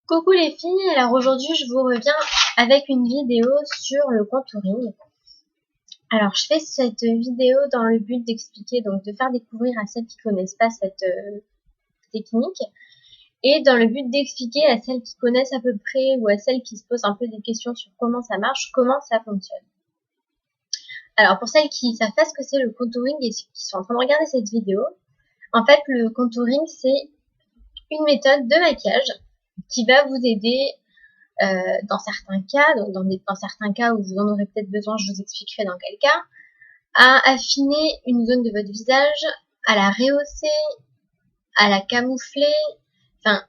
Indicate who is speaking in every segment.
Speaker 1: Coucou les filles, alors aujourd'hui je vous reviens avec une vidéo sur le contouring. Alors je fais cette vidéo dans le but d'expliquer, donc de faire découvrir à celles qui connaissent pas cette technique et dans le but d'expliquer à celles qui connaissent à peu près ou à celles qui se posent un peu des questions sur comment ça marche, comment ça fonctionne. Alors pour celles qui savent pas ce que c'est le contouring et qui sont en train de regarder cette vidéo, en fait le contouring c'est une méthode de maquillage qui va vous aider dans certains cas, dans certains cas où vous en aurez peut-être besoin, je vous expliquerai dans quel cas, à affiner une zone de votre visage, à la rehausser, à la camoufler, enfin,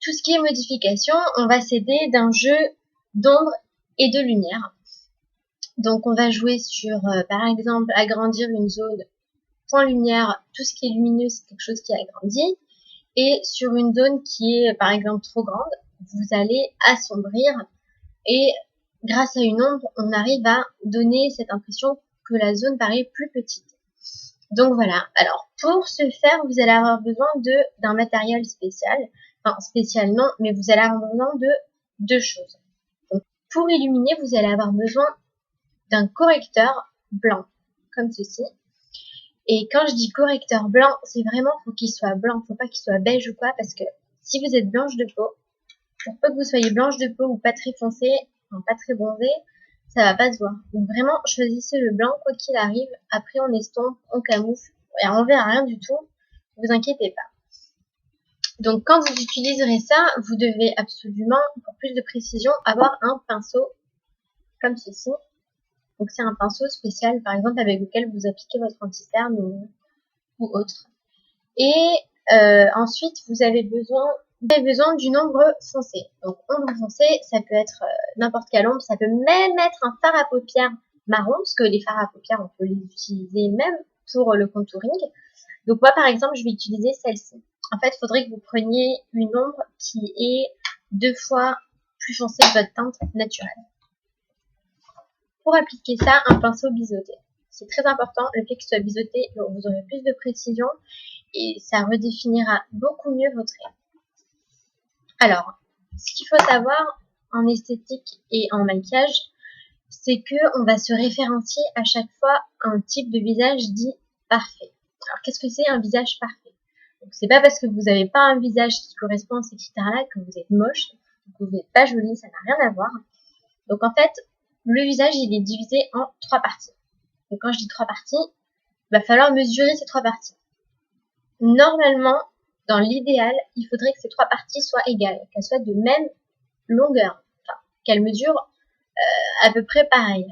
Speaker 1: tout ce qui est modification, on va s'aider d'un jeu d'ombre et de lumière. Donc on va jouer sur, par exemple, agrandir une zone, point lumière, tout ce qui est lumineux, c'est quelque chose qui agrandit, et sur une zone qui est, par exemple, trop grande, vous allez assombrir. Et grâce à une ombre, on arrive à donner cette impression que la zone paraît plus petite. Donc voilà. Alors pour ce faire, vous allez avoir besoin d'un matériel spécial. Enfin spécial non, mais vous allez avoir besoin de deux choses. Donc, pour illuminer, vous allez avoir besoin d'un correcteur blanc, comme ceci. Et quand je dis correcteur blanc, c'est vraiment, faut qu'il soit blanc, faut pas qu'il soit beige ou quoi, parce que si vous êtes blanche de peau, pour peu que vous soyez blanche de peau ou pas très foncée, enfin pas très bronzée, ça va pas se voir. Donc vraiment, choisissez le blanc quoi qu'il arrive. Après, on estompe, on camoufle, et on verra rien du tout. Vous inquiétez pas. Donc quand vous utiliserez ça, vous devez absolument, pour plus de précision, avoir un pinceau comme ceci. Donc c'est un pinceau spécial, par exemple, avec lequel vous appliquez votre anti-cerne ou autre. Et ensuite, vous avez besoin d'une ombre foncée. Donc ombre foncée, ça peut être n'importe quelle ombre, ça peut même être un fard à paupières marron, parce que les fards à paupières, on peut les utiliser même pour le contouring. Donc moi, par exemple, je vais utiliser celle-ci. En fait, il faudrait que vous preniez une ombre qui est 2 fois plus foncée que votre teinte naturelle. Pour appliquer ça, un pinceau biseauté. C'est très important, le fait qu'il soit biseauté, vous aurez plus de précision et ça redéfinira beaucoup mieux vos traits. Alors, ce qu'il faut savoir en esthétique et en maquillage, c'est que on va se référencier à chaque fois à un type de visage dit parfait. Alors, qu'est-ce que c'est un visage parfait? Donc, c'est pas parce que vous n'avez pas un visage qui correspond à ces critères-là que vous êtes moche, que vous n'êtes pas jolie, ça n'a rien à voir. Donc, en fait, le visage, il est divisé en 3 parties. Donc, quand je dis 3 parties, il va falloir mesurer ces 3 parties. Normalement, dans l'idéal, il faudrait que ces 3 parties soient égales, qu'elles soient de même longueur, enfin, qu'elles mesurent à peu près pareil.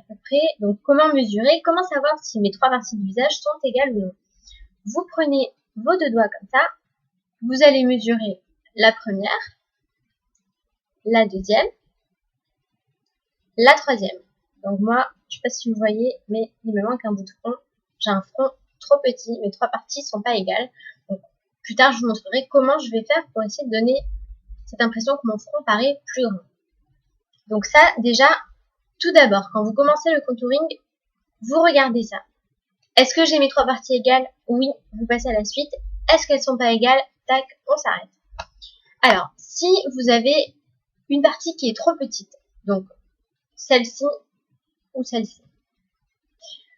Speaker 1: Donc, comment mesurer? Comment savoir si mes 3 parties du visage sont égales ou non? Vous prenez vos 2 doigts comme ça, vous allez mesurer la première, la deuxième, la troisième. Donc moi, je sais pas si vous voyez, mais il me manque un bout de front. J'ai un front trop petit, mes 3 parties sont pas égales. Donc plus tard, je vous montrerai comment je vais faire pour essayer de donner cette impression que mon front paraît plus grand. Donc ça, déjà, tout d'abord, quand vous commencez le contouring, vous regardez ça. Est-ce que j'ai mes 3 parties égales? Oui, vous passez à la suite. Est-ce qu'elles sont pas égales? Tac, on s'arrête. Alors, si vous avez une partie qui est trop petite, donc celle-ci ou celle-ci,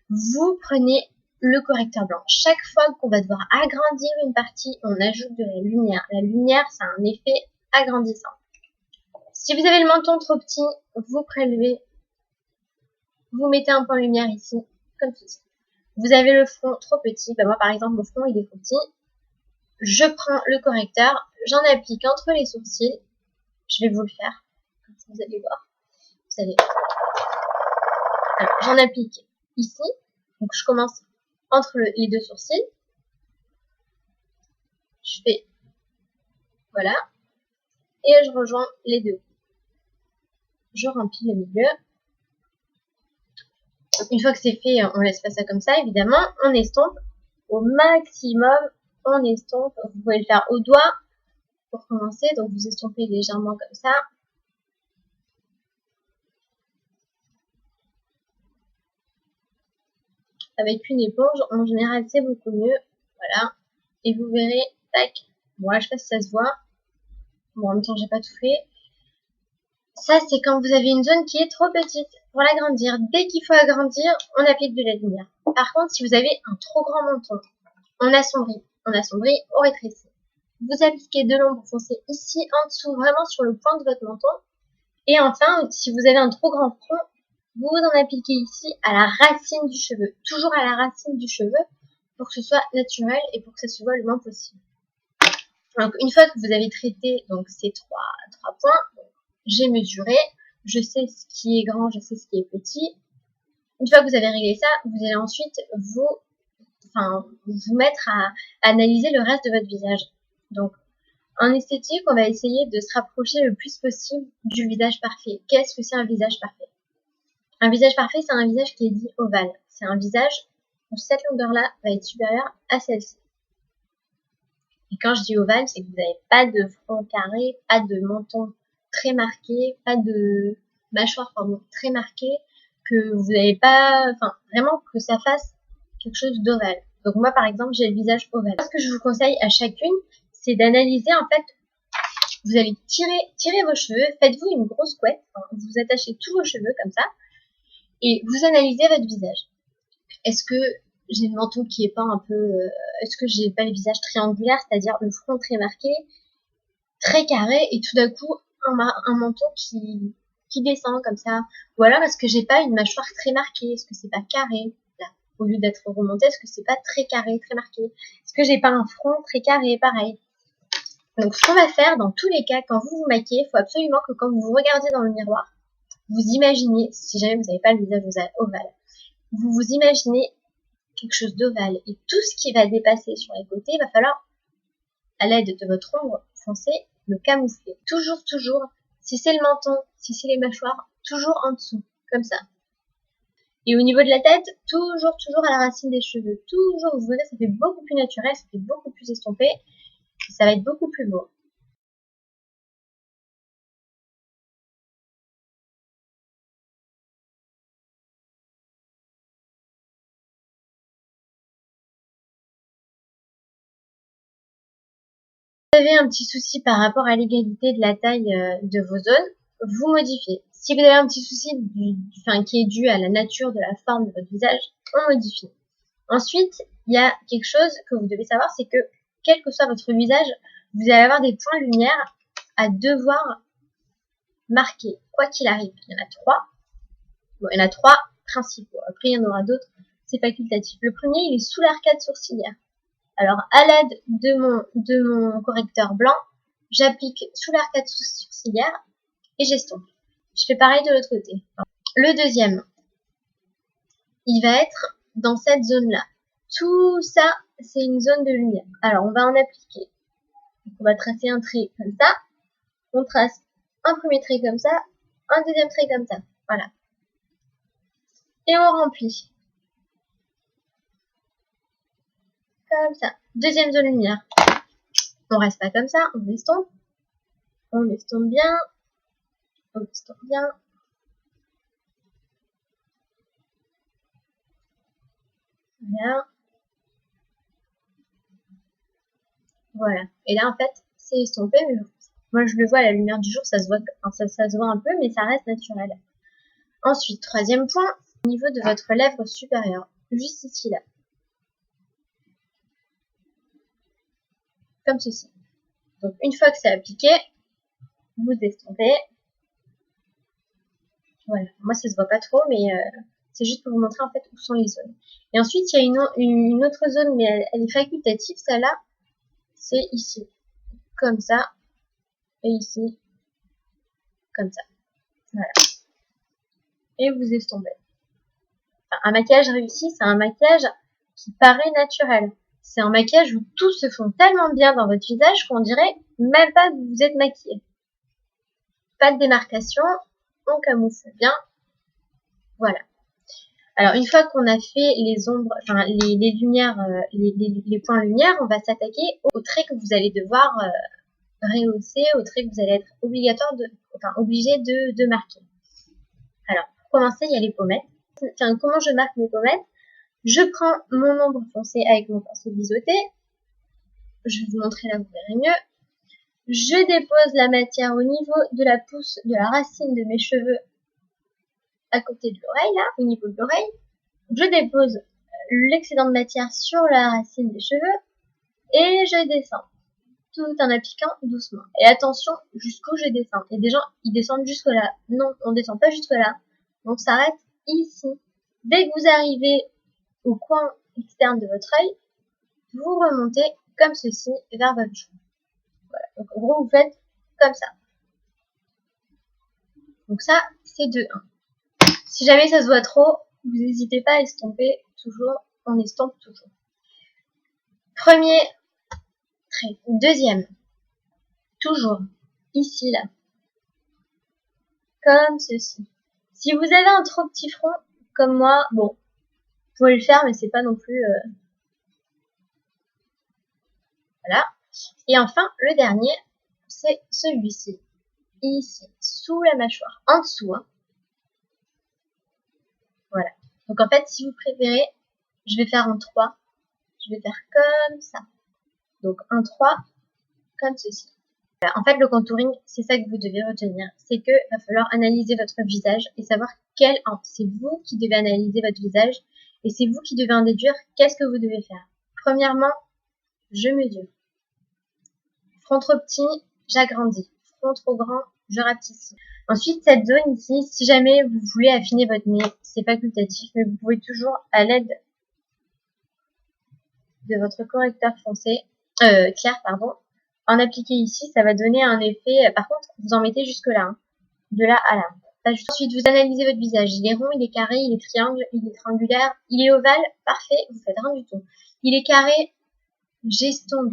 Speaker 1: vous prenez le correcteur blanc. Chaque fois qu'on va devoir agrandir une partie, on ajoute de la lumière. La lumière, ça a un effet agrandissant. Si vous avez le menton trop petit, vous prélevez, vous mettez un point de lumière ici, comme ceci. Vous avez le front trop petit, moi par exemple mon front il est trop petit, je prends le correcteur, j'en applique entre les sourcils, je vais vous le faire, comme ça vous allez voir. Alors, j'en applique ici, donc je commence entre les 2 sourcils, je fais, voilà, et je rejoins les 2. Je remplis le milieu. Une fois que c'est fait, on laisse pas ça comme ça, évidemment, on estompe au maximum, on estompe, vous pouvez le faire au doigt pour commencer, donc vous estompez légèrement comme ça. Avec une éponge, en général, c'est beaucoup mieux, voilà, et vous verrez, tac, bon là je sais pas si ça se voit, bon en même temps j'ai pas tout fait, Ça, c'est quand vous avez une zone qui est trop petite pour l'agrandir. Dès qu'il faut agrandir, on applique de la lumière. Par contre, si vous avez un trop grand menton, on assombrit, on rétrécit. Vous appliquez de l'ombre foncée ici, en dessous, vraiment sur le point de votre menton. Et enfin, si vous avez un trop grand front, vous en appliquez ici à la racine du cheveu. Toujours à la racine du cheveu pour que ce soit naturel et pour que ça se voit le moins possible. Donc, une fois que vous avez traité donc ces trois points, j'ai mesuré, je sais ce qui est grand, je sais ce qui est petit. Une fois que vous avez réglé ça, vous allez ensuite vous mettre à analyser le reste de votre visage. Donc, en esthétique, on va essayer de se rapprocher le plus possible du visage parfait. Qu'est-ce que c'est un visage parfait? Un visage parfait, c'est un visage qui est dit ovale. C'est un visage où cette longueur-là va être supérieure à celle-ci. Et quand je dis ovale, c'est que vous n'avez pas de front carré, pas de menton très marqué, pas de mâchoire très marquée, que vous n'avez pas, vraiment que ça fasse quelque chose d'ovale. Donc moi par exemple j'ai le visage ovale. Ce que je vous conseille à chacune, c'est d'analyser en fait, vous allez tirer vos cheveux, faites-vous une grosse couette, vous attachez tous vos cheveux comme ça, et vous analysez votre visage. Est-ce que j'ai le menton qui est pas un peu, est-ce que j'ai pas le visage triangulaire, c'est-à-dire le front très marqué, très carré, et tout d'un coup un menton qui descend comme ça, ou alors est-ce que j'ai pas une mâchoire très marquée, est-ce que c'est pas carré, là, au lieu d'être remonté, est-ce que c'est pas très carré, très marqué, est-ce que j'ai pas un front très carré, pareil. Donc ce qu'on va faire dans tous les cas, quand vous vous maquillez, il faut absolument que quand vous vous regardez dans le miroir, vous imaginez, si jamais vous n'avez pas le visage ovale, vous imaginez quelque chose d'ovale, et tout ce qui va dépasser sur les côtés, il va falloir, à l'aide de votre ombre foncée, le camoufler. Toujours, si c'est le menton, si c'est les mâchoires, toujours en dessous, comme ça. Et au niveau de la tête, toujours à la racine des cheveux. Toujours, vous verrez, ça fait beaucoup plus naturel, ça fait beaucoup plus estompé, ça va être beaucoup plus beau. Si vous avez un petit souci par rapport à l'égalité de la taille de vos zones, vous modifiez. Si vous avez un petit souci qui est dû à la nature de la forme de votre visage, on modifie. Ensuite, il y a quelque chose que vous devez savoir, c'est que quel que soit votre visage, vous allez avoir des points de lumière à devoir marquer, quoi qu'il arrive. Il y en a 3. Bon, il y en a 3 principaux. Après, il y en aura d'autres. C'est facultatif. Le premier, il est sous l'arcade sourcilière. Alors, à l'aide de mon correcteur blanc, j'applique sous l'arcade sourcilière et j'estompe. Je fais pareil de l'autre côté. Le deuxième, il va être dans cette zone-là. Tout ça, c'est une zone de lumière. Alors, on va en appliquer. Donc, on va tracer un trait comme ça. On trace un premier trait comme ça, un deuxième trait comme ça. Voilà. Et on remplit. Comme ça. Deuxième zone lumière. On reste pas comme ça, on estompe. On estompe bien. On estompe bien. Voilà. Voilà. Et là, en fait, c'est estompé, mais moi, je le vois à la lumière du jour, ça se voit, ça se voit un peu, mais ça reste naturel. Ensuite, troisième point, au niveau de votre lèvre supérieure. Juste ici, là. Comme ceci. Donc, une fois que c'est appliqué, vous estompez. Voilà. Moi, ça se voit pas trop, mais c'est juste pour vous montrer, en fait, où sont les zones. Et ensuite, il y a une autre zone, mais elle est facultative, celle-là. C'est ici. Comme ça. Et ici. Comme ça. Voilà. Et vous estompez. Enfin, un maquillage réussi, c'est un maquillage qui paraît naturel. C'est un maquillage où tout se fond tellement bien dans votre visage qu'on dirait même pas que vous êtes maquillé. Pas de démarcation, on camoufle bien. Voilà. Alors, une fois qu'on a fait les ombres, enfin, les lumières, les points lumière, on va s'attaquer aux traits que vous allez devoir rehausser, aux traits que vous allez être obligé de marquer. Alors, pour commencer, il y a les pommettes. Enfin, comment je marque mes pommettes? Je prends mon ombre foncée avec mon pinceau biseauté. Je vais vous montrer là, vous verrez mieux. Je dépose la matière au niveau de la pousse de la racine de mes cheveux à côté de l'oreille, là, au niveau de l'oreille. Je dépose l'excédent de matière sur la racine des cheveux et je descends, tout en appliquant doucement. Et attention jusqu'où je descends. Il y a des gens, ils descendent jusque là. Non, on descend pas jusque là. On s'arrête ici. Dès que vous arrivez au coin externe de votre œil, vous remontez comme ceci vers votre joue. Voilà. Donc en gros, vous faites comme ça. Donc ça, c'est de 1. Si jamais ça se voit trop, vous n'hésitez pas à estomper toujours. On estompe toujours. Premier trait. Deuxième. Toujours. Ici, là. Comme ceci. Si vous avez un trop petit front, comme moi, bon, vous pouvez le faire, mais c'est pas non plus... Voilà. Et enfin, le dernier, c'est celui-ci. Ici, sous la mâchoire. En dessous, hein. Voilà. Donc en fait, si vous préférez, je vais faire en 3. Je vais faire comme ça. Donc en 3, comme ceci. En fait, le contouring, c'est ça que vous devez retenir. C'est que va falloir analyser votre visage et savoir c'est vous qui devez analyser votre visage et c'est vous qui devez en déduire qu'est-ce que vous devez faire. Premièrement, je mesure. Front trop petit, j'agrandis. Front trop grand, je rapetissis. Ensuite, cette zone ici, si jamais vous voulez affiner votre nez, c'est facultatif, mais vous pouvez toujours, à l'aide de votre correcteur clair, en appliquer ici, ça va donner un effet. Par contre, vous en mettez jusque là, hein, de là à là. Ensuite, vous analysez votre visage. Il est rond, il est carré, il est triangle, il est triangulaire, il est ovale, parfait, vous faites rien du tout. Il est carré, j'estompe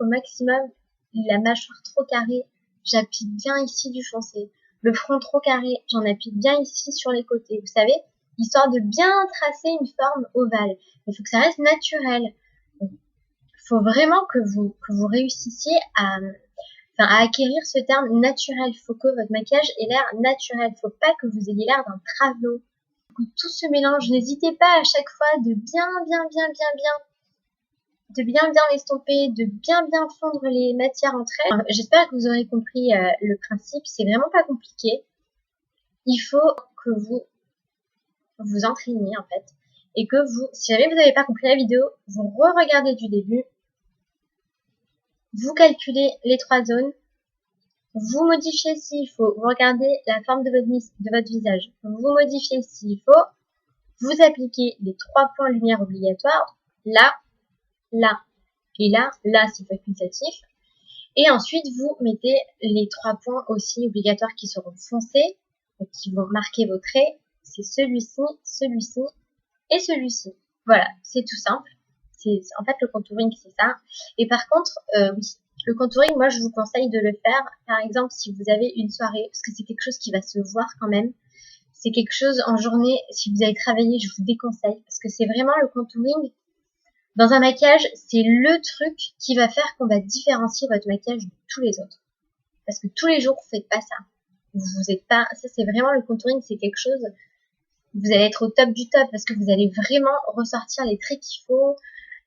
Speaker 1: au maximum. La mâchoire trop carrée, j'applique bien ici du foncé. Le front trop carré, j'en applique bien ici sur les côtés, vous savez, histoire de bien tracer une forme ovale. Il faut que ça reste naturel. Il faut vraiment que vous réussissiez à acquérir ce terme naturel. Il faut que votre maquillage ait l'air naturel. Il ne faut pas que vous ayez l'air d'un travelot. Tout se mélange. N'hésitez pas à chaque fois de bien estomper, de bien fondre les matières entre elles. J'espère que vous aurez compris le principe. C'est vraiment pas compliqué. Il faut que vous vous entraîniez en fait. Et que si jamais vous n'avez pas compris la vidéo, vous re-regardez du début. Vous calculez les 3 zones, vous modifiez s'il faut, vous regardez la forme de votre visage, vous modifiez s'il faut, vous appliquez les 3 points lumière obligatoires, là, là et là, là c'est facultatif, et ensuite vous mettez les 3 points aussi obligatoires qui seront foncés, et qui vont marquer vos traits, c'est celui-ci, celui-ci et celui-ci. Voilà, c'est tout simple. En fait, le contouring, c'est ça. Et par contre, oui, le contouring, moi, je vous conseille de le faire, par exemple, si vous avez une soirée, parce que c'est quelque chose qui va se voir quand même. C'est quelque chose en journée, si vous avez travaillé, je vous déconseille, parce que c'est vraiment le contouring. Dans un maquillage, c'est le truc qui va faire qu'on va différencier votre maquillage de tous les autres. Parce que tous les jours, vous faites pas ça. Vous êtes pas, ça c'est vraiment le contouring, c'est quelque chose, vous allez être au top du top, parce que vous allez vraiment ressortir les traits qu'il faut,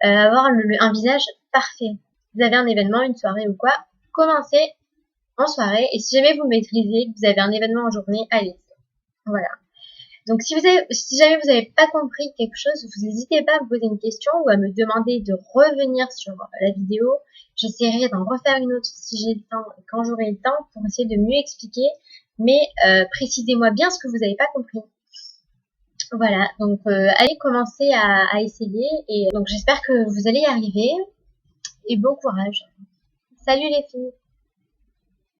Speaker 1: avoir un visage parfait. Vous avez un événement, une soirée ou quoi, commencez en soirée et si jamais vous maîtrisez, que vous avez un événement en journée, allez. Voilà. Donc si jamais vous n'avez pas compris quelque chose, vous n'hésitez pas à me poser une question ou à me demander de revenir sur la vidéo. J'essaierai d'en refaire une autre si j'ai le temps et quand j'aurai le temps pour essayer de mieux expliquer. Mais précisez-moi bien ce que vous n'avez pas compris. Voilà, donc allez commencer à essayer et donc j'espère que vous allez y arriver et bon courage. Salut les filles!